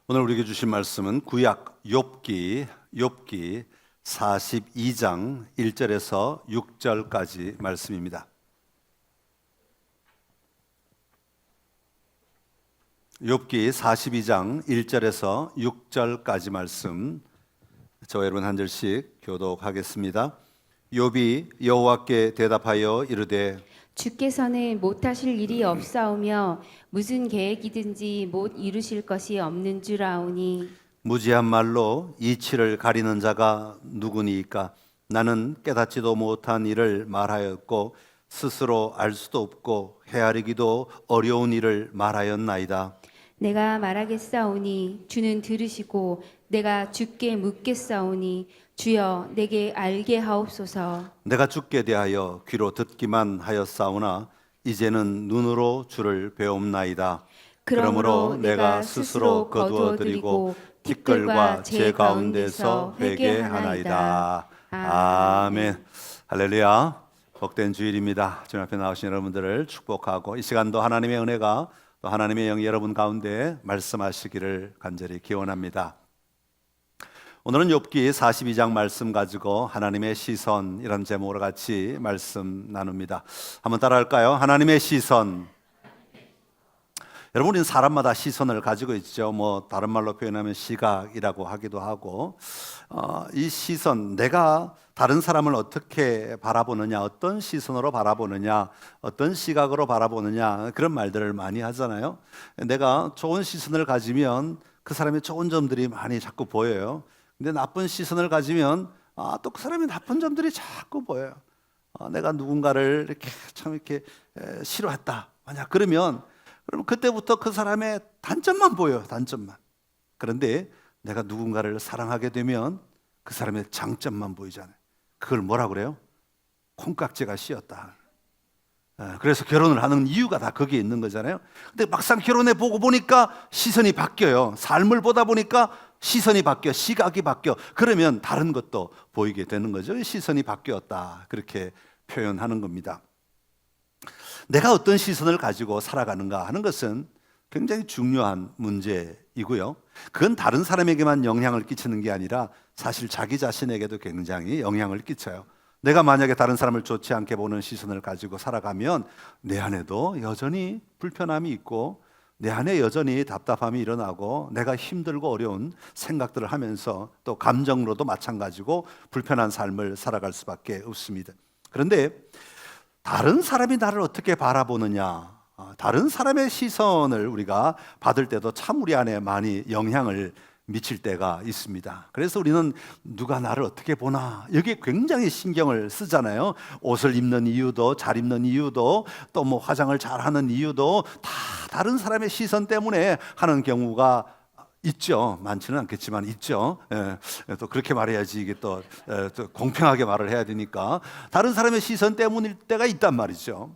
오늘 우리에게 주신 말씀은 구약 욥기 42장 1절에서 6절까지 말씀입니다. 욥기 42장 1절에서 6절까지 말씀, 저와 여러분 한 절씩 교독하겠습니다. 욥이 여호와께 대답하여 이르되 주께서는 못하실 일이 없사오며 무슨 계획이든지 못 이루실 것이 없는 줄 아오니 무지한 말로 이치를 가리는 자가 누구니이까? 나는 깨닫지도 못한 일을 말하였고 스스로 알 수도 없고 헤아리기도 어려운 일을 말하였나이다. 내가 말하겠사오니 주는 들으시고 내가 주께 묻겠사오니 주여 내게 알게 하옵소서. 내가 주께 대하여 귀로 듣기만 하였사오나 이제는 눈으로 주를 배움나이다. 그러므로 내가 스스로 거두어드리고 티끌과 제 가운데서 회개하나이다. 아멘. 할렐루야. 복된 주일입니다. 주님 앞에 나오신 여러분들을 축복하고 이 시간도 하나님의 은혜가 또 하나님의 영이 여러분 가운데 말씀하시기를 간절히 기원합니다. 오늘은 욥기 42장 말씀 가지고 하나님의 시선 이런 제목으로 같이 말씀 나눕니다. 한번 따라할까요? 하나님의 시선. 여러분, 우리는 사람마다 시선을 가지고 있죠. 다른 말로 표현하면 시각이라고 하기도 하고, 이 시선, 내가 다른 사람을 어떻게 바라보느냐, 어떤 시선으로 바라보느냐, 어떤 시각으로 바라보느냐, 그런 말들을 많이 하잖아요. 내가 좋은 시선을 가지면 그 사람의 좋은 점들이 많이 자꾸 보여요. 근데 나쁜 시선을 가지면 또 그 사람의 나쁜 점들이 자꾸 보여요. 내가 누군가를 이렇게 싫어했다, 만약 그러면 그때부터 그 사람의 단점만 보여요. 단점만. 그런데 내가 누군가를 사랑하게 되면 그 사람의 장점만 보이잖아요. 그걸 뭐라 그래요? 콩깍지가 씌었다. 그래서 결혼을 하는 이유가 다 거기에 있는 거잖아요. 근데 막상 결혼해 보고 보니까 시선이 바뀌어요. 삶을 보다 보니까 시선이 바뀌어, 시각이 바뀌어. 그러면 다른 것도 보이게 되는 거죠. 시선이 바뀌었다, 그렇게 표현하는 겁니다. 내가 어떤 시선을 가지고 살아가는가 하는 것은 굉장히 중요한 문제이고요. 그건 다른 사람에게만 영향을 끼치는 게 아니라 사실 자기 자신에게도 굉장히 영향을 끼쳐요. 내가 만약에 다른 사람을 좋지 않게 보는 시선을 가지고 살아가면 내 안에도 여전히 불편함이 있고 내 안에 여전히 답답함이 일어나고 내가 힘들고 어려운 생각들을 하면서 또 감정으로도 마찬가지고 불편한 삶을 살아갈 수밖에 없습니다. 그런데 다른 사람이 나를 어떻게 바라보느냐, 다른 사람의 시선을 우리가 받을 때도 참 우리 안에 많이 영향을 미칠 때가 있습니다. 그래서 우리는 누가 나를 어떻게 보나 여기에 굉장히 신경을 쓰잖아요. 옷을 입는 이유도, 잘 입는 이유도, 또 화장을 잘하는 이유도 다 다른 사람의 시선 때문에 하는 경우가 있죠. 많지는 않겠지만 있죠. 또 그렇게 말해야지 이게 또 공평하게 말을 해야 되니까 다른 사람의 시선 때문일 때가 있단 말이죠.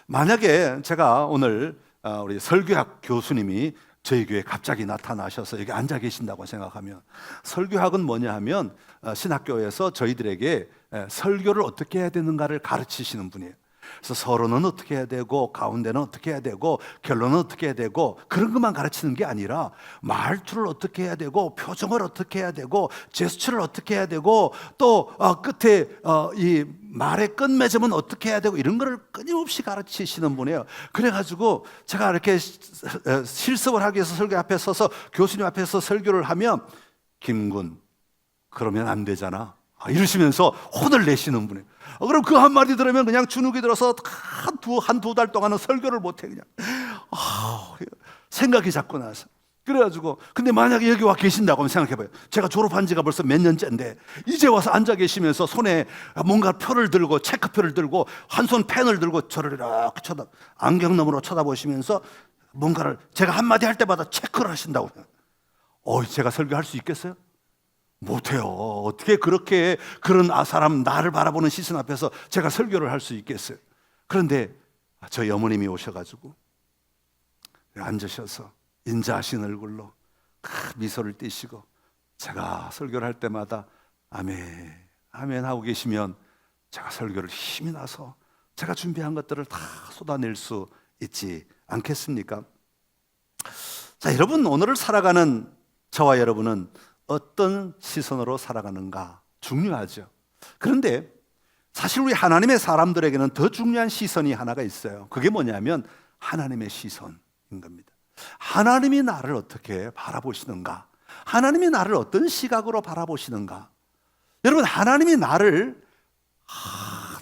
만약에 제가 오늘 우리 설교학 교수님이 저희 교회에 갑자기 나타나셔서 여기 앉아 계신다고 생각하면, 설교학은 뭐냐 하면 신학교에서 저희들에게 설교를 어떻게 해야 되는가를 가르치시는 분이에요. 그래서 서론은 어떻게 해야 되고 가운데는 어떻게 해야 되고 결론은 어떻게 해야 되고 그런 것만 가르치는 게 아니라 말투를 어떻게 해야 되고 표정을 어떻게 해야 되고 제스처를 어떻게 해야 되고 또 끝에 이 말의 끝맺음은 어떻게 해야 되고 이런 거를 끊임없이 가르치시는 분이에요. 그래가지고 제가 이렇게 실습을 하기 위해서 설교 앞에 서서 교수님 앞에서 설교를 하면 김군 그러면 안 되잖아 이러시면서 혼을 내시는 분이에요. 그럼 그 한마디 들으면 그냥 주눅이 들어서 한두 달 동안은 설교를 못해. 그냥 생각이 자꾸 나서. 그래가지고 근데 만약에 여기 와 계신다고 하면 생각해봐요. 제가 졸업한 지가 벌써 몇 년째인데 이제 와서 앉아 계시면서 손에 뭔가 표를 들고 체크표를 들고 한 손 펜을 들고 저를 이렇게 안경너머로 쳐다보시면서 뭔가를 제가 한마디 할 때마다 체크를 하신다고. 제가 설교할 수 있겠어요? 못해요. 어떻게 그렇게 그런 사람 나를 바라보는 시선 앞에서 제가 설교를 할 수 있겠어요? 그런데 저희 어머님이 오셔가지고 앉으셔서 인자하신 얼굴로 미소를 띠시고 제가 설교를 할 때마다 아멘 아멘 하고 계시면 제가 설교를 힘이 나서 제가 준비한 것들을 다 쏟아낼 수 있지 않겠습니까? 자, 여러분, 오늘을 살아가는 저와 여러분은 어떤 시선으로 살아가는가 중요하죠. 그런데 사실 우리 하나님의 사람들에게는 더 중요한 시선이 하나가 있어요. 그게 뭐냐면 하나님의 시선인 겁니다. 하나님이 나를 어떻게 바라보시는가? 하나님이 나를 어떤 시각으로 바라보시는가? 여러분, 하나님이 나를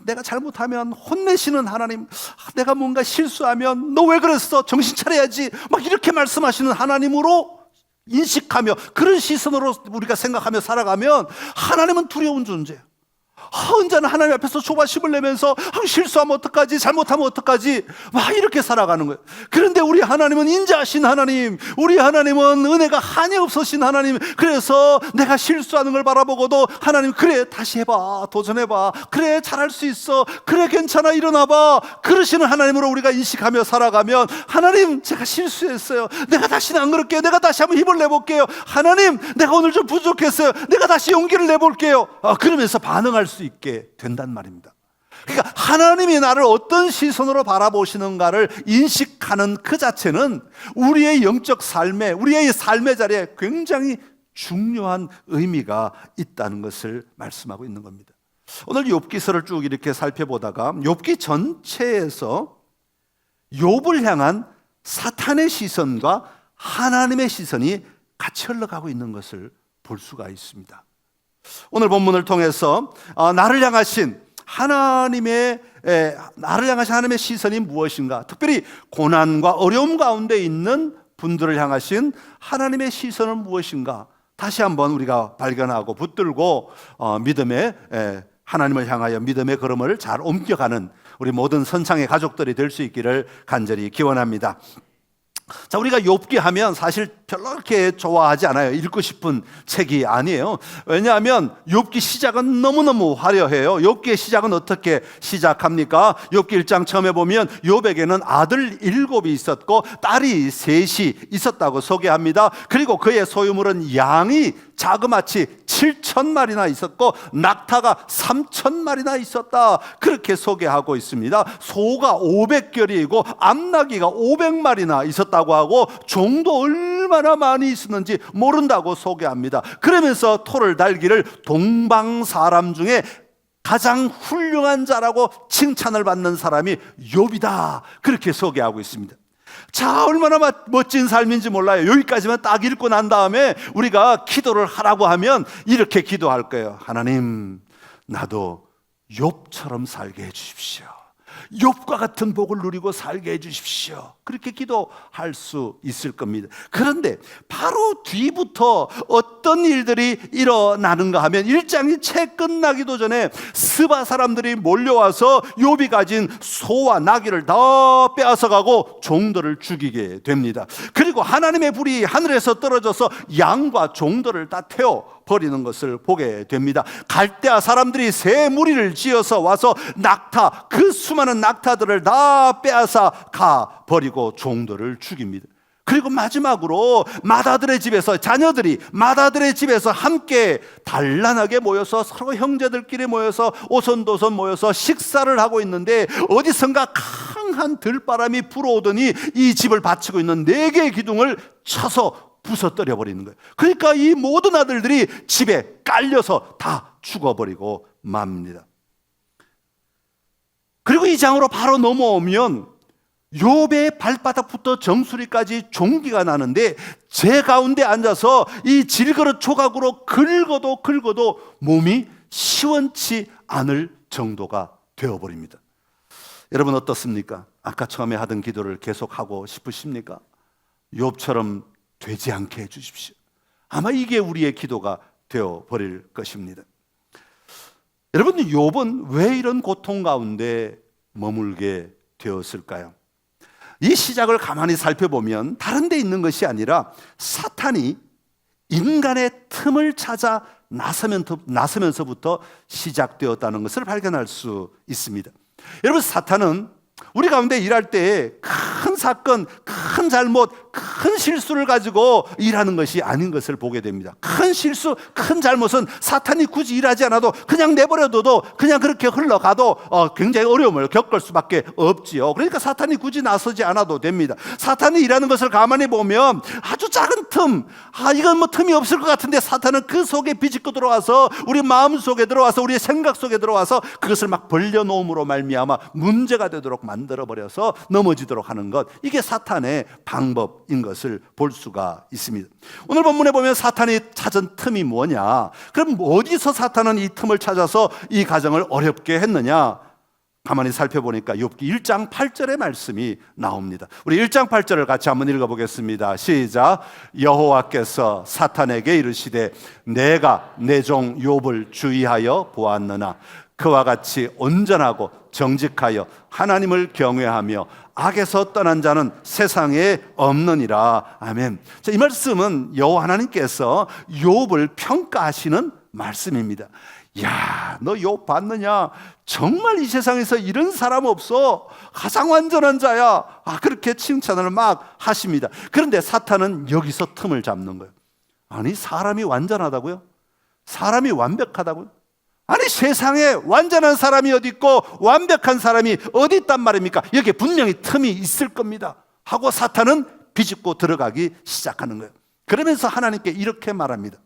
내가 잘못하면 혼내시는 하나님, 내가 뭔가 실수하면 너 왜 그랬어? 정신 차려야지, 막 이렇게 말씀하시는 하나님으로 인식하며 그런 시선으로 우리가 생각하며 살아가면 하나님은 두려운 존재예요. 언제나 하나님 앞에서 조바심을 내면서 실수하면 어떡하지, 잘못하면 어떡하지, 막 이렇게 살아가는 거예요. 그런데 우리 하나님은 인자하신 하나님, 우리 하나님은 은혜가 한이 없으신 하나님. 그래서 내가 실수하는 걸 바라보고도 하나님, 그래 다시 해봐, 도전해봐, 그래 잘할 수 있어, 그래 괜찮아, 일어나봐, 그러시는 하나님으로 우리가 인식하며 살아가면, 하나님 제가 실수했어요, 내가 다시는 안 그럴게요, 내가 다시 한번 힘을 내볼게요, 하나님 내가 오늘 좀 부족했어요, 내가 다시 용기를 내볼게요, 그러면서 반응할 수 있게 된단 말입니다. 그러니까 하나님이 나를 어떤 시선으로 바라보시는가를 인식하는 그 자체는 우리의 영적 삶에, 우리의 삶의 자리에 굉장히 중요한 의미가 있다는 것을 말씀하고 있는 겁니다. 오늘 욥기서를 쭉 이렇게 살펴보다가 욥기 전체에서 욥을 향한 사탄의 시선과 하나님의 시선이 같이 흘러가고 있는 것을 볼 수가 있습니다. 오늘 본문을 통해서 나를 향하신 하나님의 시선이 무엇인가, 특별히 고난과 어려움 가운데 있는 분들을 향하신 하나님의 시선은 무엇인가, 다시 한번 우리가 발견하고 붙들고 하나님을 향하여 믿음의 걸음을 잘 옮겨가는 우리 모든 선창의 가족들이 될 수 있기를 간절히 기원합니다. 자, 우리가 욥기 하면 사실 별로 그렇게 좋아하지 않아요. 읽고 싶은 책이 아니에요. 왜냐하면 욥기 시작은 너무너무 화려해요. 욥기의 시작은 어떻게 시작합니까? 욥기 1장 처음에 보면 욥에게는 아들 7이 있었고 딸이 3이 있었다고 소개합니다. 그리고 그의 소유물은 양이 자그마치 7,000마리나 있었고 낙타가 3,000마리나 있었다, 그렇게 소개하고 있습니다. 소가 500결이고 암나귀가 500마리나 있었다고 하고 종도 얼마나 많이 있었는지 모른다고 소개합니다. 그러면서 토를 달기를 동방 사람 중에 가장 훌륭한 자라고 칭찬을 받는 사람이 욥이다, 그렇게 소개하고 있습니다. 자, 얼마나 멋진 삶인지 몰라요. 여기까지만 딱 읽고 난 다음에 우리가 기도를 하라고 하면 이렇게 기도할 거예요. 하나님, 나도 욥처럼 살게 해주십시오. 욥과 같은 복을 누리고 살게 해주십시오. 그렇게 기도할 수 있을 겁니다. 그런데 바로 뒤부터 어떤 일들이 일어나는가 하면 1장이 채 끝나기도 전에 스바 사람들이 몰려와서 욥이 가진 소와 나귀를 다 빼앗아가고 종들을 죽이게 됩니다. 그리고 하나님의 불이 하늘에서 떨어져서 양과 종들을 다 태워버리는 것을 보게 됩니다. 갈대아 사람들이 새 무리를 지어서 와서 낙타, 그 수많은 낙타들을 다 빼앗아 가버리고 종들을 죽입니다. 그리고 마지막으로 마다들의 집에서, 자녀들이 마다들의 집에서 함께 단란하게 모여서 서로 형제들끼리 모여서 오손도손 모여서 식사를 하고 있는데 어디선가 강한 들바람이 불어오더니 이 집을 바치고 있는 4개의 기둥을 쳐서 부서뜨려 버리는 거예요. 그러니까 이 모든 아들들이 집에 깔려서 다 죽어버리고 맙니다. 그리고 이 장으로 바로 넘어오면 욥의 발바닥부터 정수리까지 종기가 나는데 제 가운데 앉아서 이 질그릇 조각으로 긁어도 몸이 시원치 않을 정도가 되어버립니다. 여러분 어떻습니까? 아까 처음에 하던 기도를 계속하고 싶으십니까? 욥처럼 되지 않게 해주십시오. 아마 이게 우리의 기도가 되어버릴 것입니다. 여러분, 욥은 왜 이런 고통 가운데 머물게 되었을까요? 이 시작을 가만히 살펴보면 다른 데 있는 것이 아니라 사탄이 인간의 틈을 찾아 나서면서부터 시작되었다는 것을 발견할 수 있습니다. 여러분, 사탄은 우리 가운데 일할 때 큰 사건, 큰 잘못, 큰 실수를 가지고 일하는 것이 아닌 것을 보게 됩니다. 큰 실수, 큰 잘못은 사탄이 굳이 일하지 않아도 그냥 내버려둬도 그냥 그렇게 흘러가도 굉장히 어려움을 겪을 수밖에 없지요. 그러니까 사탄이 굳이 나서지 않아도 됩니다. 사탄이 일하는 것을 가만히 보면 아주 작은 틈, 이건 뭐 틈이 없을 것 같은데 사탄은 그 속에 비집고 들어와서 우리 마음 속에 들어와서 우리의 생각 속에 들어와서 그것을 막 벌려놓음으로 말미암아 문제가 되도록 만들어버려서 넘어지도록 하는 것, 이게 사탄의 방법인 것을 볼 수가 있습니다. 오늘 본문에 보면 사탄이 찾은 틈이 뭐냐? 그럼 어디서 사탄은 이 틈을 찾아서 이 가정을 어렵게 했느냐? 가만히 살펴보니까 욥기 1장 8절의 말씀이 나옵니다. 우리 1장 8절을 같이 한번 읽어보겠습니다. 시작. 여호와께서 사탄에게 이르시되 내가 내 종 욥을 주의하여 보았느나 그와 같이 온전하고 정직하여 하나님을 경외하며 악에서 떠난 자는 세상에 없느니라. 아멘. 자, 이 말씀은 여호와 하나님께서 욥을 평가하시는 말씀입니다. 야, 너 욥 봤느냐? 정말 이 세상에서 이런 사람 없어. 가장 완전한 자야. 그렇게 칭찬을 막 하십니다. 그런데 사탄은 여기서 틈을 잡는 거예요. 아니, 사람이 완전하다고요? 사람이 완벽하다고요? 아니, 세상에 완전한 사람이 어디 있고 완벽한 사람이 어디 있단 말입니까? 여기에 분명히 틈이 있을 겁니다 하고 사탄은 비집고 들어가기 시작하는 거예요. 그러면서 하나님께 이렇게 말합니다.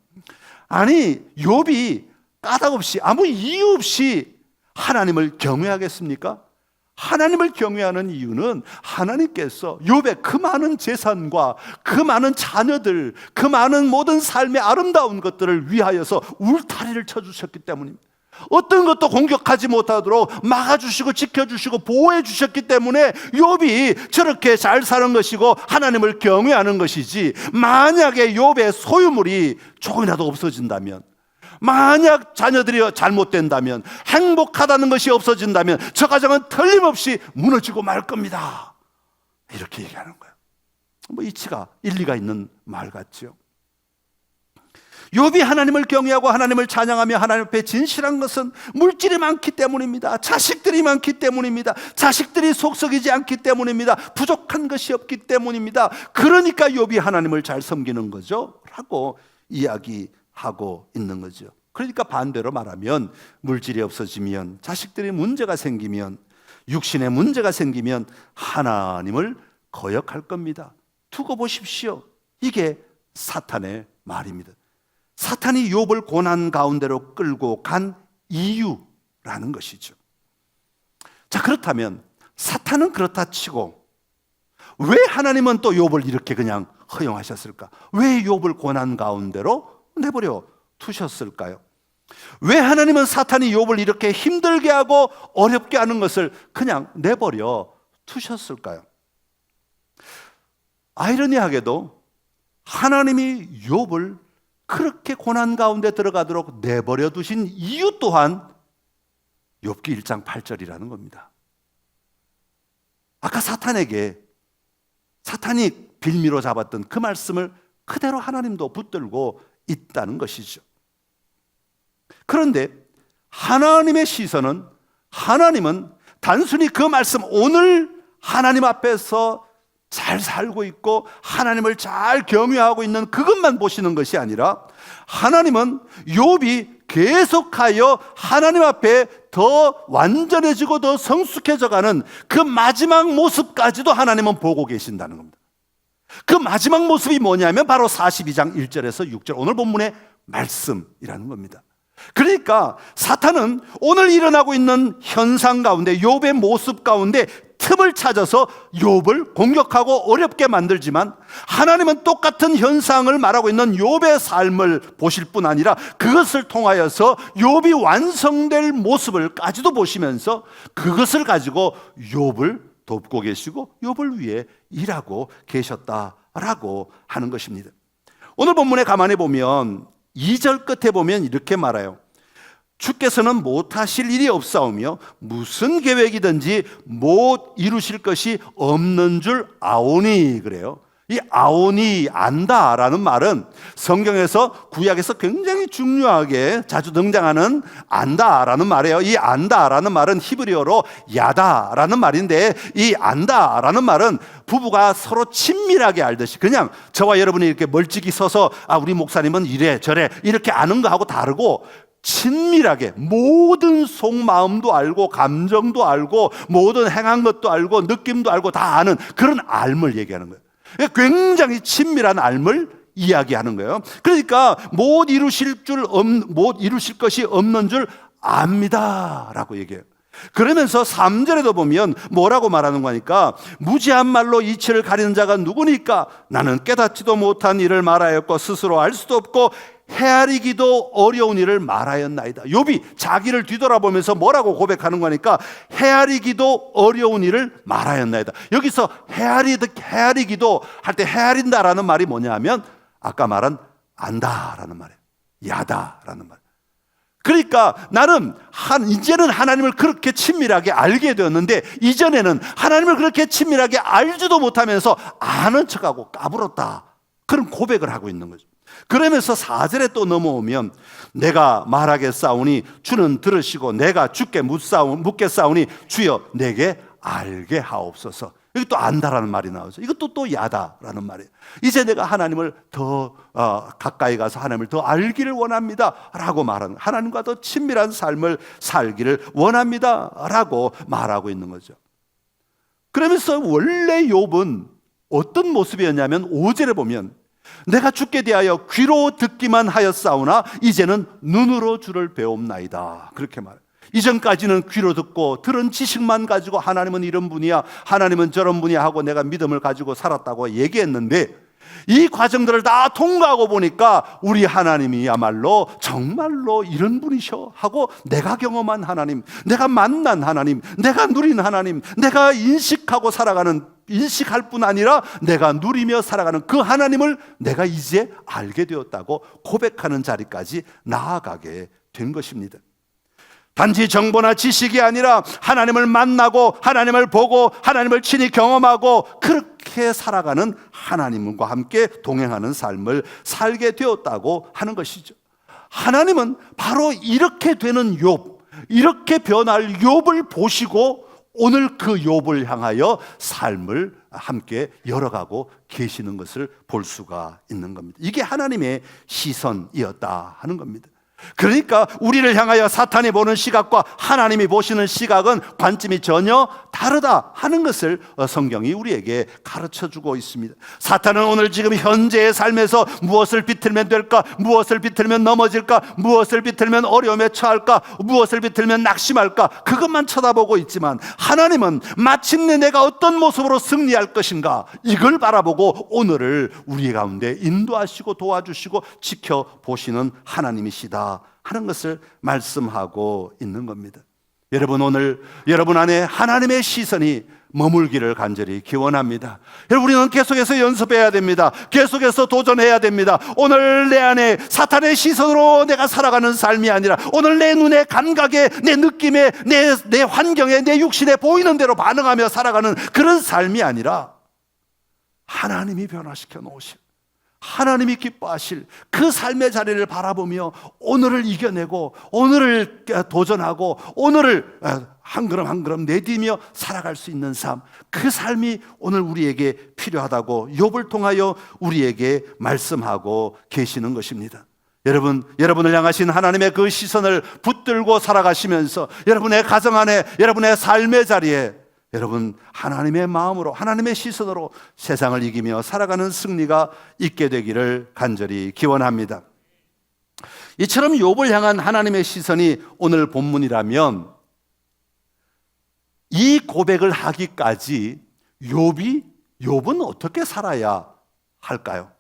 아니, 욥이 까닭없이 아무 이유 없이 하나님을 경외하겠습니까? 하나님을 경외하는 이유는 하나님께서 욥의 그 많은 재산과 그 많은 자녀들, 그 많은 모든 삶의 아름다운 것들을 위하여서 울타리를 쳐주셨기 때문입니다. 어떤 것도 공격하지 못하도록 막아주시고 지켜주시고 보호해 주셨기 때문에 욥이 저렇게 잘 사는 것이고 하나님을 경외하는 것이지, 만약에 욥의 소유물이 조금이라도 없어진다면, 만약 자녀들이 잘못된다면, 행복하다는 것이 없어진다면 저 가정은 틀림없이 무너지고 말 겁니다. 이렇게 얘기하는 거예요. 뭐 이치가 일리가 있는 말 같죠. 욥이 하나님을 경외하고 하나님을 찬양하며 하나님 앞에 진실한 것은 물질이 많기 때문입니다. 자식들이 많기 때문입니다. 자식들이 속썩이지 않기 때문입니다. 부족한 것이 없기 때문입니다. 그러니까 욥이 하나님을 잘 섬기는 거죠 라고 이야기하고 있는 거죠. 그러니까 반대로 말하면 물질이 없어지면, 자식들이 문제가 생기면, 육신에 문제가 생기면 하나님을 거역할 겁니다. 두고 보십시오. 이게 사탄의 말입니다. 사탄이 욥을 고난 가운데로 끌고 간 이유라는 것이죠. 자, 그렇다면 사탄은 그렇다 치고 왜 하나님은 또 욥을 이렇게 그냥 허용하셨을까? 왜 욥을 고난 가운데로 내버려 두셨을까요? 왜 하나님은 사탄이 욥을 이렇게 힘들게 하고 어렵게 하는 것을 그냥 내버려 두셨을까요? 아이러니하게도 하나님이 욥을 그렇게 고난 가운데 들어가도록 내버려 두신 이유 또한 욥기 1장 8절이라는 겁니다. 아까 사탄이 빌미로 잡았던 그 말씀을 그대로 하나님도 붙들고 있다는 것이죠. 그런데 하나님의 시선은, 하나님은 단순히 그 말씀, 오늘 하나님 앞에서 잘 살고 있고 하나님을 잘 경외하고 있는 그것만 보시는 것이 아니라, 하나님은 욥이 계속하여 하나님 앞에 더 완전해지고 더 성숙해져가는 그 마지막 모습까지도 하나님은 보고 계신다는 겁니다. 그 마지막 모습이 뭐냐면 바로 42장 1절에서 6절, 오늘 본문의 말씀이라는 겁니다. 그러니까 사탄은 오늘 일어나고 있는 현상 가운데, 욥의 모습 가운데 틈을 찾아서 욥을 공격하고 어렵게 만들지만, 하나님은 똑같은 현상을 말하고 있는 욥의 삶을 보실 뿐 아니라 그것을 통하여서 욥이 완성될 모습을까지도 보시면서 그것을 가지고 욥을 돕고 계시고 욥을 위해 일하고 계셨다라고 하는 것입니다. 오늘 본문에 가만히 보면 2절 끝에 보면 이렇게 말해요. 주께서는 못하실 일이 없사오며 무슨 계획이든지 못 이루실 것이 없는 줄 아오니, 그래요. 이 아오니, 안다라는 말은 성경에서 구약에서 굉장히 중요하게 자주 등장하는 안다라는 말이에요. 이 안다라는 말은 히브리어로 야다라는 말인데, 이 안다라는 말은 부부가 서로 친밀하게 알듯이, 그냥 저와 여러분이 이렇게 멀찍이 서서 우리 목사님은 이래 저래 이렇게 아는 거하고 다르고, 친밀하게 모든 속마음도 알고 감정도 알고 모든 행한 것도 알고 느낌도 알고 다 아는 그런 알을 얘기하는 거예요. 굉장히 친밀한 알을 이야기하는 거예요. 그러니까 못 이루실 것이 없는 줄 압니다라고 얘기해요. 그러면서 3절에도 보면 뭐라고 말하는 거니까, 무지한 말로 이치를 가리는 자가 누구니까? 나는 깨닫지도 못한 일을 말하였고 스스로 알 수도 없고 헤아리기도 어려운 일을 말하였나이다. 욥이 자기를 뒤돌아보면서 뭐라고 고백하는 거니까, 헤아리기도 어려운 일을 말하였나이다. 여기서 헤아리기도 할 때 헤아린다라는 말이 뭐냐면 아까 말한 안다라는 말이에요. 야다라는 말. 그러니까 나는 이제는 하나님을 그렇게 친밀하게 알게 되었는데, 이전에는 하나님을 그렇게 친밀하게 알지도 못하면서 아는 척하고 까불었다, 그런 고백을 하고 있는 거죠. 그러면서 4절에 또 넘어오면, 내가 말하겠사오니 주는 들으시고 내가 주께 묻겠사오니 주여 내게 알게 하옵소서. 여기 또 안다라는 말이 나오죠. 이것도 또 야다라는 말이에요. 이제 내가 하나님을 더 가까이 가서 하나님을 더 알기를 원합니다 라고 말하는, 하나님과 더 친밀한 삶을 살기를 원합니다 라고 말하고 있는 거죠. 그러면서 원래 욥은 어떤 모습이었냐면 5절에 보면, 내가 주께 대하여 귀로 듣기만 하였사오나 이제는 눈으로 주를 배움나이다, 그렇게 말해요. 이전까지는 귀로 듣고 들은 지식만 가지고 하나님은 이런 분이야, 하나님은 저런 분이야 하고 내가 믿음을 가지고 살았다고 얘기했는데, 이 과정들을 다 통과하고 보니까 우리 하나님이야말로 정말로 이런 분이셔 하고, 내가 경험한 하나님, 내가 만난 하나님, 내가 누린 하나님, 내가 인식할 뿐 아니라 내가 누리며 살아가는 그 하나님을 내가 이제 알게 되었다고 고백하는 자리까지 나아가게 된 것입니다. 단지 정보나 지식이 아니라 하나님을 만나고 하나님을 보고 하나님을 친히 경험하고 그렇게 살아가는, 하나님과 함께 동행하는 삶을 살게 되었다고 하는 것이죠. 하나님은 바로 이렇게 되는 욥, 이렇게 변할 욥을 보시고 오늘 그 욥을 향하여 삶을 함께 열어가고 계시는 것을 볼 수가 있는 겁니다. 이게 하나님의 시선이었다 하는 겁니다. 그러니까 우리를 향하여 사탄이 보는 시각과 하나님이 보시는 시각은 관점이 전혀 다르다 하는 것을 성경이 우리에게 가르쳐주고 있습니다. 사탄은 오늘 지금 현재의 삶에서 무엇을 비틀면 될까, 무엇을 비틀면 넘어질까, 무엇을 비틀면 어려움에 처할까, 무엇을 비틀면 낙심할까, 그것만 쳐다보고 있지만, 하나님은 마침내 내가 어떤 모습으로 승리할 것인가, 이걸 바라보고 오늘을 우리 가운데 인도하시고 도와주시고 지켜보시는 하나님이시다 하는 것을 말씀하고 있는 겁니다. 여러분, 오늘 여러분 안에 하나님의 시선이 머물기를 간절히 기원합니다. 여러분, 우리는 계속해서 연습해야 됩니다. 계속해서 도전해야 됩니다. 오늘 내 안에 사탄의 시선으로 내가 살아가는 삶이 아니라, 오늘 내 눈에 감각에, 내 느낌에, 내 환경에, 내 육신에 보이는 대로 반응하며 살아가는 그런 삶이 아니라, 하나님이 변화시켜 놓으신, 하나님이 기뻐하실 그 삶의 자리를 바라보며 오늘을 이겨내고 오늘을 도전하고 오늘을 한 걸음 한 걸음 내디디며 살아갈 수 있는 삶, 그 삶이 오늘 우리에게 필요하다고 욥을 통하여 우리에게 말씀하고 계시는 것입니다. 여러분을 향하신 하나님의 그 시선을 붙들고 살아가시면서 여러분의 가정 안에, 여러분의 삶의 자리에 여러분 하나님의 마음으로, 하나님의 시선으로 세상을 이기며 살아가는 승리가 있게 되기를 간절히 기원합니다. 이처럼 욥을 향한 하나님의 시선이 오늘 본문이라면, 이 고백을 하기까지 욥은 어떻게 살아야 할까요?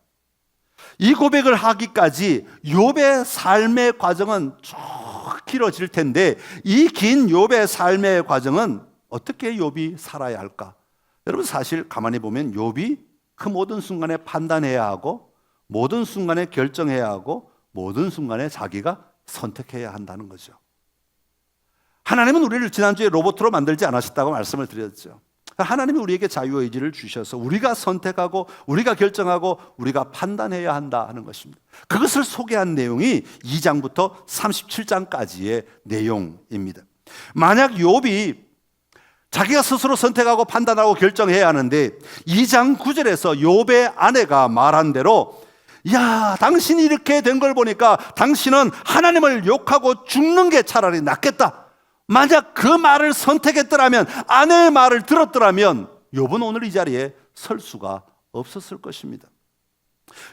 이 고백을 하기까지 욥의 삶의 과정은 쭉 길어질 텐데, 이 긴 욥의 삶의 과정은 어떻게 욥이 살아야 할까? 여러분, 사실 가만히 보면 욥이 그 모든 순간에 판단해야 하고, 모든 순간에 결정해야 하고, 모든 순간에 자기가 선택해야 한다는 거죠. 하나님은 우리를 지난주에 로봇으로 만들지 않으셨다고 말씀을 드렸죠. 하나님이 우리에게 자유의지를 주셔서 우리가 선택하고 우리가 결정하고 우리가 판단해야 한다 하는 것입니다. 그것을 소개한 내용이 2장부터 37장까지의 내용입니다. 만약 욥이 자기가 스스로 선택하고 판단하고 결정해야 하는데 2장 9절에서 욥의 아내가 말한 대로 야, 당신이 이렇게 된 걸 보니까 당신은 하나님을 욕하고 죽는 게 차라리 낫겠다. 만약 그 말을 선택했더라면, 아내의 말을 들었더라면 욥은 오늘 이 자리에 설 수가 없었을 것입니다.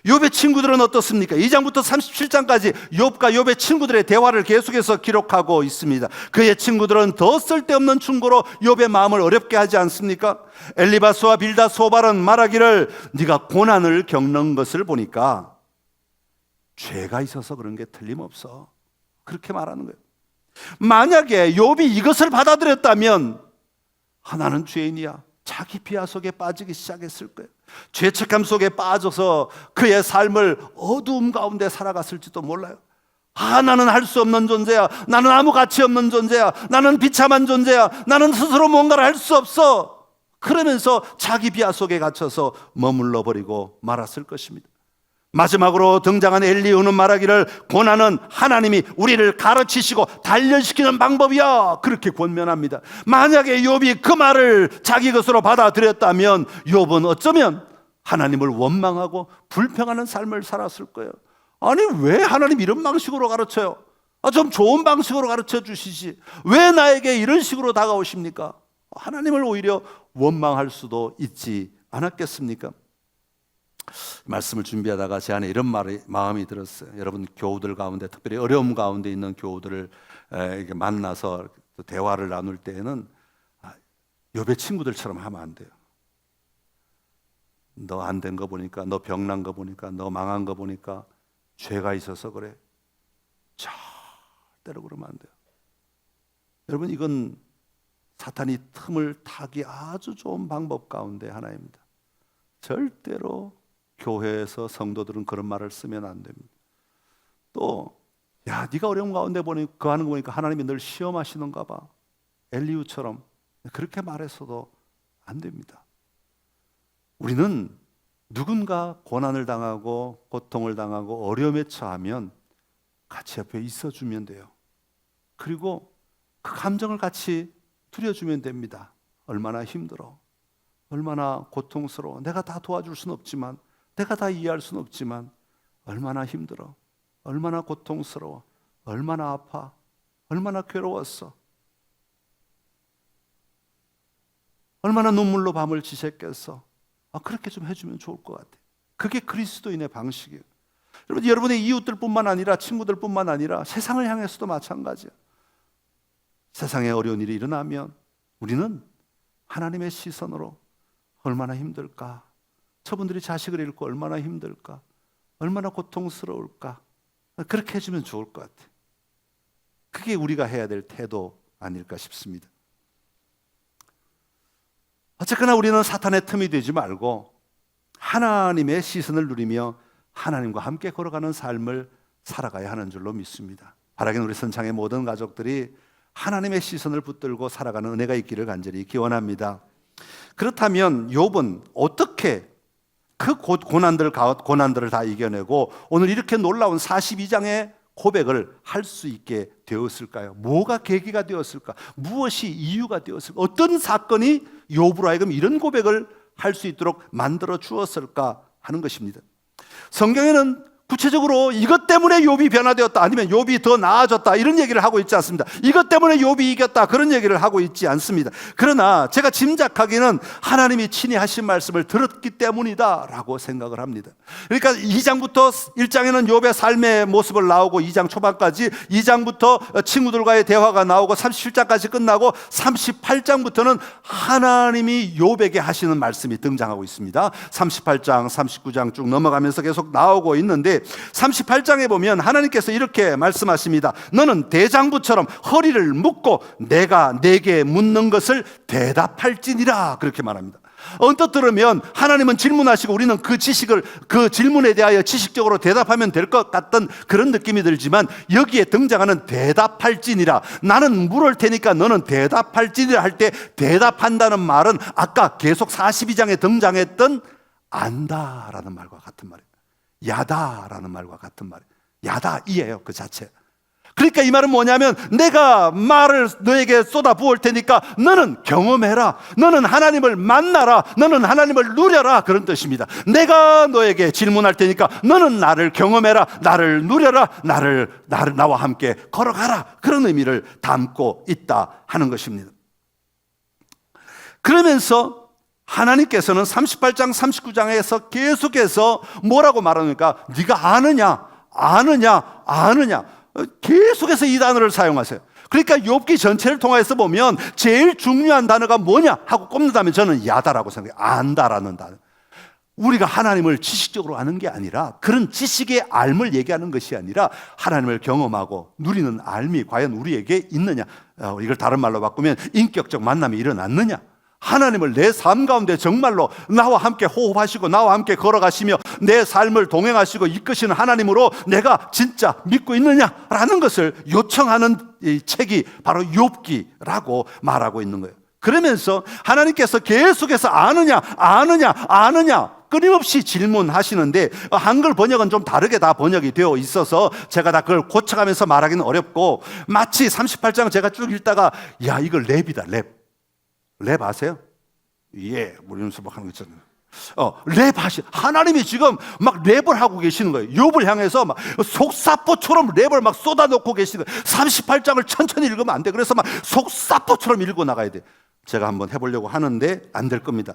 욥의 친구들은 어떻습니까? 2장부터 37장까지 욥과 욥의 친구들의 대화를 계속해서 기록하고 있습니다. 그의 친구들은 더 쓸데없는 충고로 욥의 마음을 어렵게 하지 않습니까? 엘리바스와 빌다 소발은 말하기를 네가 고난을 겪는 것을 보니까 죄가 있어서 그런 게 틀림없어. 그렇게 말하는 거예요. 만약에 욥이 이것을 받아들였다면 나는 죄인이야, 자기 비하 속에 빠지기 시작했을 거예요. 죄책감 속에 빠져서 그의 삶을 어두움 가운데 살아갔을지도 몰라요. 나는 할 수 없는 존재야, 나는 아무 가치 없는 존재야, 나는 비참한 존재야, 나는 스스로 뭔가를 할 수 없어. 그러면서 자기 비하 속에 갇혀서 머물러 버리고 말았을 것입니다. 마지막으로 등장한 엘리후는 말하기를 고난은 하나님이 우리를 가르치시고 단련시키는 방법이야, 그렇게 권면합니다. 만약에 욥이 그 말을 자기 것으로 받아들였다면 욥은 어쩌면 하나님을 원망하고 불평하는 삶을 살았을 거예요. 아니, 왜 하나님 이런 방식으로 가르쳐요? 좀 좋은 방식으로 가르쳐 주시지, 왜 나에게 이런 식으로 다가오십니까? 하나님을 오히려 원망할 수도 있지 않았겠습니까? 말씀을 준비하다가 제 안에 이런 마음이 들었어요. 여러분, 교우들 가운데, 특별히 어려움 가운데 있는 교우들을 이렇게 만나서 대화를 나눌 때에는 욥의 친구들처럼 하면 안 돼요. 너 안 된 거 보니까, 너 병난 거 보니까, 너 망한 거 보니까 죄가 있어서 그래. 절대로 그러면 안 돼요. 여러분, 이건 사탄이 틈을 타기 아주 좋은 방법 가운데 하나입니다. 절대로 교회에서 성도들은 그런 말을 쓰면 안 됩니다. 또, 야, 네가 어려운 가운데 그 하는 거 보니까 하나님이 늘 시험하시는가 봐, 엘리후처럼 그렇게 말해서도 안 됩니다. 우리는 누군가 고난을 당하고 고통을 당하고 어려움에 처하면 같이 옆에 있어주면 돼요. 그리고 그 감정을 같이 누려주면 됩니다. 얼마나 힘들어, 얼마나 고통스러워, 내가 다 도와줄 수는 없지만, 내가 다 이해할 수는 없지만 얼마나 힘들어, 얼마나 고통스러워, 얼마나 아파, 얼마나 괴로웠어, 얼마나 눈물로 밤을 지새겼어. 그렇게 좀 해주면 좋을 것 같아요. 그게 그리스도인의 방식이에요. 여러분의 이웃들뿐만 아니라 친구들뿐만 아니라 세상을 향해서도 마찬가지예요. 세상에 어려운 일이 일어나면 우리는 하나님의 시선으로 얼마나 힘들까, 저분들이 자식을 잃고 얼마나 힘들까, 얼마나 고통스러울까, 그렇게 해주면 좋을 것 같아요. 그게 우리가 해야 될 태도 아닐까 싶습니다. 어쨌거나 우리는 사탄의 틈이 되지 말고 하나님의 시선을 누리며 하나님과 함께 걸어가는 삶을 살아가야 하는 줄로 믿습니다. 바라기는 우리 선창의 모든 가족들이 하나님의 시선을 붙들고 살아가는 은혜가 있기를 간절히 기원합니다. 그렇다면 욥은 어떻게 그 고난들을 다 이겨내고 오늘 이렇게 놀라운 42장의 고백을 할 수 있게 되었을까요? 뭐가 계기가 되었을까? 무엇이 이유가 되었을까? 어떤 사건이 욥으로 하여금 이런 고백을 할 수 있도록 만들어 주었을까 하는 것입니다. 성경에는 구체적으로 이것 때문에 욥이 변화되었다, 아니면 욥이 더 나아졌다, 이런 얘기를 하고 있지 않습니다. 이것 때문에 욥이 이겼다, 그런 얘기를 하고 있지 않습니다. 그러나 제가 짐작하기는 하나님이 친히 하신 말씀을 들었기 때문이다 라고 생각을 합니다. 그러니까 2장부터 1장에는 욥의 삶의 모습을 나오고 2장 초반까지, 2장부터 친구들과의 대화가 나오고 37장까지 끝나고 38장부터는 하나님이 욥에게 하시는 말씀이 등장하고 있습니다. 38장, 39장 쭉 넘어가면서 계속 나오고 있는데 38장에 보면 하나님께서 이렇게 말씀하십니다. 너는 대장부처럼 허리를 묶고 내가 내게 묻는 것을 대답할지니라, 그렇게 말합니다. 언뜻 들으면 하나님은 질문하시고 우리는 그 지식을, 그 질문에 대하여 지식적으로 대답하면 될 것 같던 그런 느낌이 들지만, 여기에 등장하는 대답할지니라, 나는 물을 테니까 너는 대답할지니라 할 때 대답한다는 말은 아까 계속 42장에 등장했던 안다라는 말과 같은 말이에요. 야다라는 말과 같은 말이에요. 야다이에요, 그 자체. 그러니까 이 말은 뭐냐면, 내가 말을 너에게 쏟아 부을 테니까 너는 경험해라, 너는 하나님을 만나라, 너는 하나님을 누려라, 그런 뜻입니다. 내가 너에게 질문할 테니까 너는 나를 경험해라, 나를 누려라, 나와 함께 걸어가라, 그런 의미를 담고 있다 하는 것입니다. 그러면서 하나님께서는 38장 39장에서 계속해서 뭐라고 말하니까, 네가 아느냐 계속해서 이 단어를 사용하세요. 그러니까 욥기 전체를 통해서 보면 제일 중요한 단어가 뭐냐 하고 꼽는다면 저는 야다라고 생각해요. 안다라는 단어. 우리가 하나님을 지식적으로 아는 게 아니라, 그런 지식의 알을 얘기하는 것이 아니라 하나님을 경험하고 누리는 알미 과연 우리에게 있느냐, 이걸 다른 말로 바꾸면 인격적 만남이 일어났느냐, 하나님을 내 삶 가운데 정말로 나와 함께 호흡하시고 나와 함께 걸어가시며 내 삶을 동행하시고 이끄시는 하나님으로 내가 진짜 믿고 있느냐라는 것을 요청하는 이 책이 바로 욥기라고 말하고 있는 거예요. 그러면서 하나님께서 계속해서 아느냐 끊임없이 질문하시는데, 한글 번역은 좀 다르게 다 번역이 되어 있어서 제가 다 그걸 고쳐가면서 말하기는 어렵고, 마치 38장 제가 쭉 읽다가 야, 이거 랩이다, 랩 아세요? 예, 우리 연습 하는 거 있잖아요. 랩 하나님이 지금 막 랩을 하고 계시는 거예요. 욥을 향해서 막 속사포처럼 랩을 막 쏟아놓고 계시는 거예요. 38장을 천천히 읽으면 안 돼. 그래서 막 속사포처럼 읽어 나가야 돼. 제가 한번 해보려고 하는데 안 될 겁니다.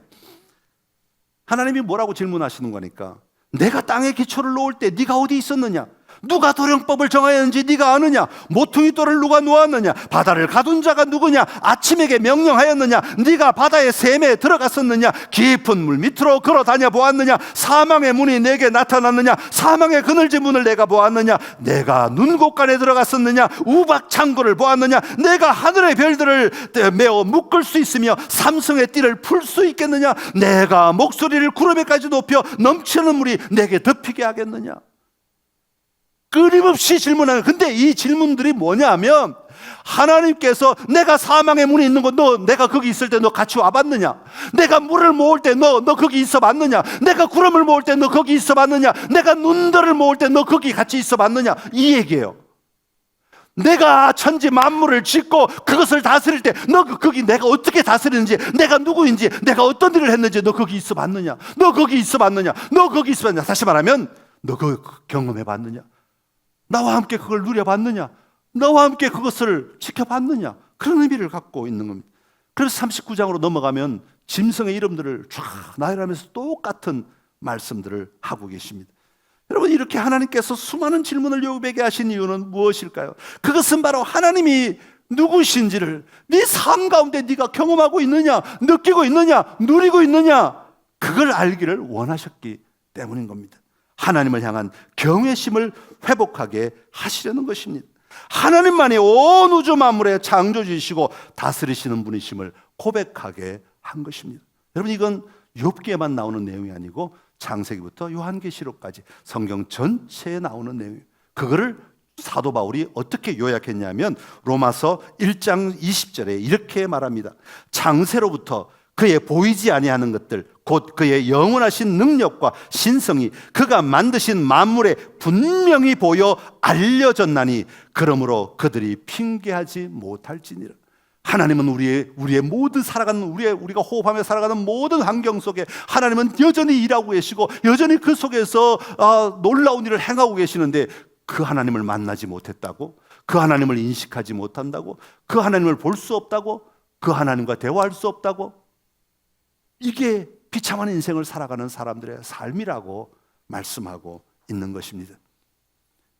하나님이 뭐라고 질문하시는 거니까, 내가 땅에 기초를 놓을 때 네가 어디 있었느냐? 누가 도령법을 정하였는지 네가 아느냐? 모퉁이 돌을 누가 놓았느냐? 바다를 가둔 자가 누구냐? 아침에게 명령하였느냐? 네가 바다의 샘에 들어갔었느냐? 깊은 물 밑으로 걸어 다녀 보았느냐? 사망의 문이 내게 나타났느냐? 사망의 그늘진 문을 내가 보았느냐? 내가 눈곳간에 들어갔었느냐? 우박 창고를 보았느냐? 내가 하늘의 별들을 메어 묶을 수 있으며 삼성의 띠를 풀 수 있겠느냐? 내가 목소리를 구름에까지 높여 넘치는 물이 내게 덮이게 하겠느냐? 끊임없이 질문하는. 근데 이 질문들이 뭐냐면, 하나님께서 내가 사망의 문에 있는 거 내가 거기 있을 때 너 같이 와봤느냐? 내가 물을 모을 때 너 거기 있어 봤느냐? 내가 구름을 모을 때 너 거기 있어 봤느냐? 내가 눈들을 모을 때 너 거기 같이 있어 봤느냐? 이 얘기예요. 내가 천지 만물을 짓고 그것을 다스릴 때 너 거기 내가 어떻게 다스리는지, 내가 누구인지, 내가 어떤 일을 했는지 너 거기 있어 봤느냐? 너 거기 있어 봤느냐? 너 거기 있어 봤느냐? 다시 말하면 너 그거 경험해 봤느냐? 나와 함께 그걸 누려봤느냐? 나와 함께 그것을 지켜봤느냐? 그런 의미를 갖고 있는 겁니다. 그래서 39장으로 넘어가면 짐승의 이름들을 쫙 나열하면서 똑같은 말씀들을 하고 계십니다. 여러분, 이렇게 하나님께서 수많은 질문을 욥에게 하신 이유는 무엇일까요? 그것은 바로 하나님이 누구신지를 네 삶 가운데 네가 경험하고 있느냐, 느끼고 있느냐, 누리고 있느냐, 그걸 알기를 원하셨기 때문인 겁니다. 하나님을 향한 경외심을 회복하게 하시려는 것입니다. 하나님만이 온 우주 만물의 창조주이시고 다스리시는 분이심을 고백하게 한 것입니다. 여러분, 이건 욥기에만 나오는 내용이 아니고 창세기부터 요한계시록까지 성경 전체에 나오는 내용이에요. 그거를 사도 바울이 어떻게 요약했냐면 로마서 1장 20절에 이렇게 말합니다. 창세로부터 그의 보이지 아니하는 것들, 곧 그의 영원하신 능력과 신성이 그가 만드신 만물에 분명히 보여 알려졌나니 그러므로 그들이 핑계하지 못할지니라. 하나님은 우리의 모든 살아가는 우리가 호흡하며 살아가는 모든 환경 속에 하나님은 여전히 일하고 계시고 여전히 그 속에서 놀라운 일을 행하고 계시는데, 그 하나님을 만나지 못했다고, 그 하나님을 인식하지 못한다고, 그 하나님을 볼 수 없다고, 그 하나님과 대화할 수 없다고, 이게 비참한 인생을 살아가는 사람들의 삶이라고 말씀하고 있는 것입니다.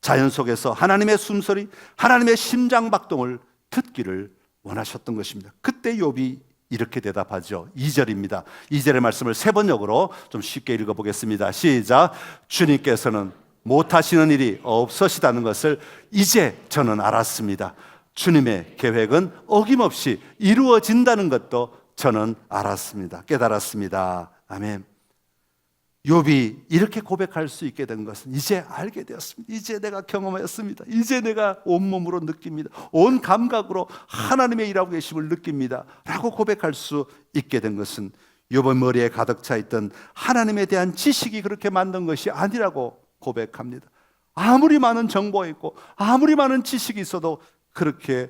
자연 속에서 하나님의 숨소리, 하나님의 심장박동을 듣기를 원하셨던 것입니다. 그때 욥이 이렇게 대답하죠. 2절입니다. 2절의 말씀을 세 번역으로 좀 쉽게 읽어보겠습니다. 시작. 주님께서는 못하시는 일이 없으시다는 것을 이제 저는 알았습니다. 주님의 계획은 어김없이 이루어진다는 것도 저는 알았습니다. 깨달았습니다. 아멘. 욥이 이렇게 고백할 수 있게 된 것은 이제 알게 되었습니다. 이제 내가 경험하였습니다. 이제 내가 온몸으로 느낍니다. 온 감각으로 하나님의 일하고 계심을 느낍니다 라고 고백할 수 있게 된 것은 욥의 머리에 가득 차 있던 하나님에 대한 지식이 그렇게 만든 것이 아니라고 고백합니다. 아무리 많은 정보가 있고 아무리 많은 지식이 있어도 그렇게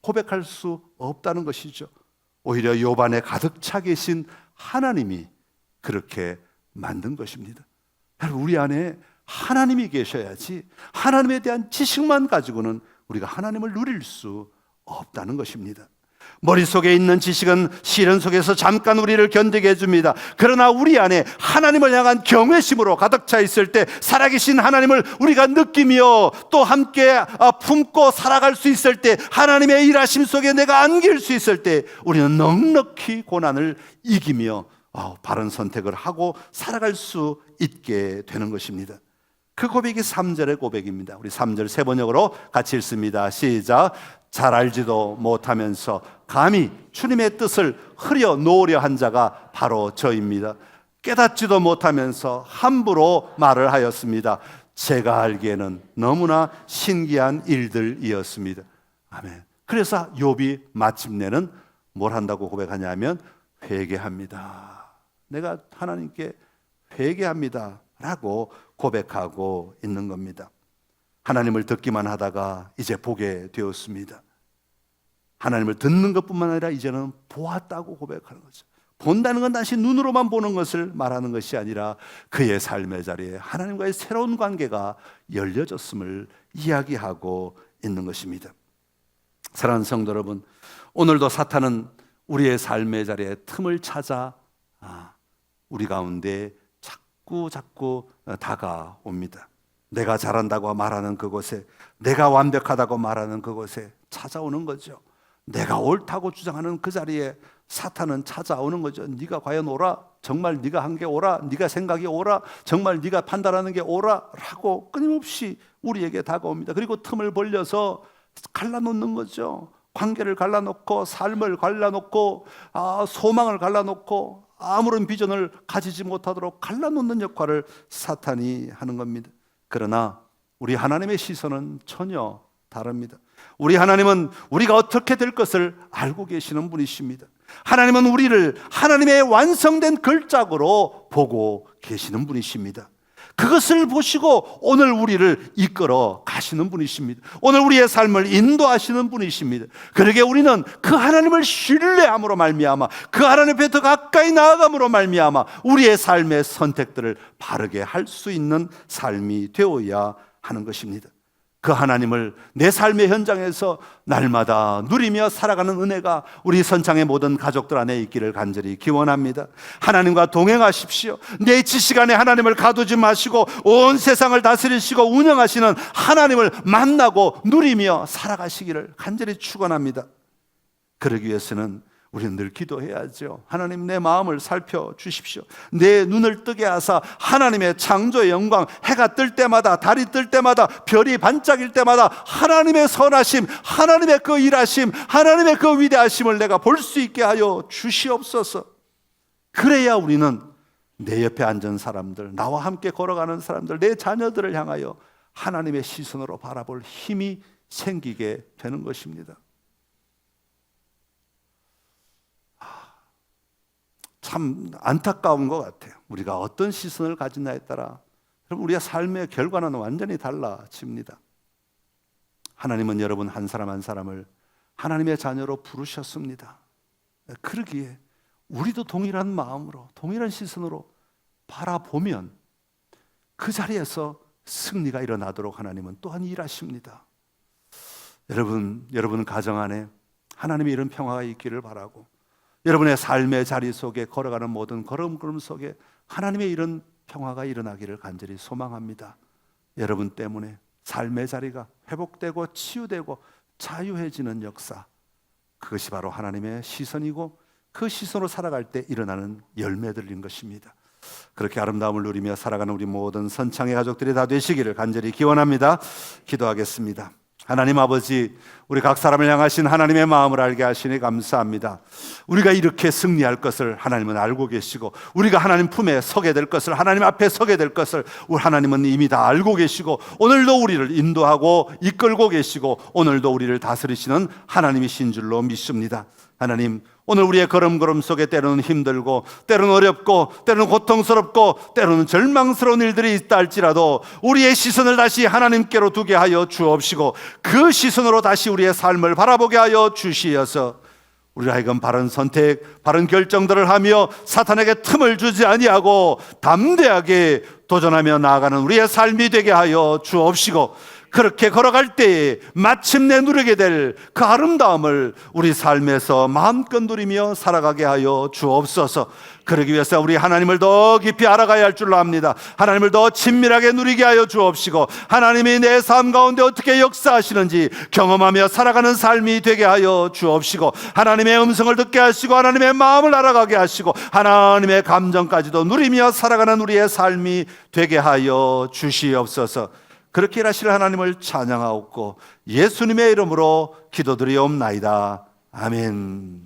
고백할 수 없다는 것이죠. 오히려 욥 안에 가득 차 계신 하나님이 그렇게 만든 것입니다. 우리 안에 하나님이 계셔야지 하나님에 대한 지식만 가지고는 우리가 하나님을 누릴 수 없다는 것입니다. 머릿속에 있는 지식은 시련 속에서 잠깐 우리를 견디게 해줍니다. 그러나 우리 안에 하나님을 향한 경외심으로 가득 차 있을 때 살아계신 하나님을 우리가 느끼며 또 함께 품고 살아갈 수 있을 때 하나님의 일하심 속에 내가 안길 수 있을 때 우리는 넉넉히 고난을 이기며 바른 선택을 하고 살아갈 수 있게 되는 것입니다. 그 고백이 3절의 고백입니다. 우리 3절 세 번역으로 같이 읽습니다. 시작. 잘 알지도 못하면서 감히 주님의 뜻을 흐려 놓으려 한 자가 바로 저입니다. 깨닫지도 못하면서 함부로 말을 하였습니다. 제가 알기에는 너무나 신기한 일들이었습니다. 아멘. 그래서 욥이 마침내는 뭘 한다고 고백하냐면 회개합니다. 내가 하나님께 회개합니다 라고 고백하고 있는 겁니다. 하나님을 듣기만 하다가 이제 보게 되었습니다. 하나님을 듣는 것뿐만 아니라 이제는 보았다고 고백하는 거죠. 본다는 건 다시 눈으로만 보는 것을 말하는 것이 아니라 그의 삶의 자리에 하나님과의 새로운 관계가 열려졌음을 이야기하고 있는 것입니다. 사랑하는 성도 여러분, 오늘도 사탄은 우리의 삶의 자리에 틈을 찾아 우리 가운데 자꾸 다가옵니다. 내가 잘한다고 말하는 그곳에, 내가 완벽하다고 말하는 그곳에 찾아오는 거죠. 내가 옳다고 주장하는 그 자리에 사탄은 찾아오는 거죠. 네가 과연 옳아? 정말 네가 한 게 옳아? 네가 생각이 옳아? 정말 네가 판단하는 게 옳아? 라고 끊임없이 우리에게 다가옵니다. 그리고 틈을 벌려서 갈라놓는 거죠. 관계를 갈라놓고 삶을 갈라놓고 소망을 갈라놓고 아무런 비전을 가지지 못하도록 갈라놓는 역할을 사탄이 하는 겁니다. 그러나 우리 하나님의 시선은 전혀 다릅니다. 우리 하나님은 우리가 어떻게 될 것을 알고 계시는 분이십니다. 하나님은 우리를 하나님의 완성된 걸작으로 보고 계시는 분이십니다. 그것을 보시고 오늘 우리를 이끌어 가시는 분이십니다. 오늘 우리의 삶을 인도하시는 분이십니다. 그러게 우리는 그 하나님을 신뢰함으로 말미암아, 그 하나님 앞에 더 가까이 나아감으로 말미암아 우리의 삶의 선택들을 바르게 할 수 있는 삶이 되어야 하는 것입니다. 그 하나님을 내 삶의 현장에서 날마다 누리며 살아가는 은혜가 우리 선창의 모든 가족들 안에 있기를 간절히 기원합니다. 하나님과 동행하십시오. 내 지식 안에 하나님을 가두지 마시고 온 세상을 다스리시고 운영하시는 하나님을 만나고 누리며 살아가시기를 간절히 축원합니다. 그러기 위해서는 우리는 늘 기도해야죠. 하나님, 내 마음을 살펴주십시오. 내 눈을 뜨게 하사 하나님의 창조의 영광, 해가 뜰 때마다, 달이 뜰 때마다, 별이 반짝일 때마다 하나님의 선하심, 하나님의 그 일하심, 하나님의 그 위대하심을 내가 볼 수 있게 하여 주시옵소서. 그래야 우리는 내 옆에 앉은 사람들, 나와 함께 걸어가는 사람들, 내 자녀들을 향하여 하나님의 시선으로 바라볼 힘이 생기게 되는 것입니다. 참 안타까운 것 같아요. 우리가 어떤 시선을 가지냐에 따라 여러분, 우리의 삶의 결과는 완전히 달라집니다. 하나님은 여러분 한 사람 한 사람을 하나님의 자녀로 부르셨습니다. 그러기에 우리도 동일한 마음으로, 동일한 시선으로 바라보면 그 자리에서 승리가 일어나도록 하나님은 또한 일하십니다. 여러분 가정 안에 하나님의 이런 평화가 있기를 바라고, 여러분의 삶의 자리 속에 걸어가는 모든 걸음걸음 속에 하나님의 이런 평화가 일어나기를 간절히 소망합니다. 여러분 때문에 삶의 자리가 회복되고 치유되고 자유해지는 역사, 그것이 바로 하나님의 시선이고 그 시선으로 살아갈 때 일어나는 열매들인 것입니다. 그렇게 아름다움을 누리며 살아가는 우리 모든 선창의 가족들이 다 되시기를 간절히 기원합니다. 기도하겠습니다. 하나님 아버지, 우리 각 사람을 향하신 하나님의 마음을 알게 하시니 감사합니다. 우리가 이렇게 승리할 것을 하나님은 알고 계시고, 우리가 하나님 품에 서게 될 것을, 하나님 앞에 서게 될 것을 우리 하나님은 이미 다 알고 계시고, 오늘도 우리를 인도하고 이끌고 계시고, 오늘도 우리를 다스리시는 하나님이신 줄로 믿습니다. 하나님, 오늘 우리의 걸음걸음 속에 때로는 힘들고, 때로는 어렵고, 때로는 고통스럽고, 때로는 절망스러운 일들이 있다 할지라도 우리의 시선을 다시 하나님께로 두게 하여 주옵시고, 그 시선으로 다시 우리의 삶을 바라보게 하여 주시어서 우리가 하여금 바른 선택, 바른 결정들을 하며 사탄에게 틈을 주지 아니하고 담대하게 도전하며 나아가는 우리의 삶이 되게 하여 주옵시고, 그렇게 걸어갈 때에 마침내 누리게 될 그 아름다움을 우리 삶에서 마음껏 누리며 살아가게 하여 주옵소서. 그러기 위해서 우리 하나님을 더 깊이 알아가야 할 줄로 압니다. 하나님을 더 친밀하게 누리게 하여 주옵시고, 하나님이 내 삶 가운데 어떻게 역사하시는지 경험하며 살아가는 삶이 되게 하여 주옵시고, 하나님의 음성을 듣게 하시고, 하나님의 마음을 알아가게 하시고, 하나님의 감정까지도 누리며 살아가는 우리의 삶이 되게 하여 주시옵소서. 그렇게 일하실 하나님을 찬양하옵고 예수님의 이름으로 기도드리옵나이다. 아멘.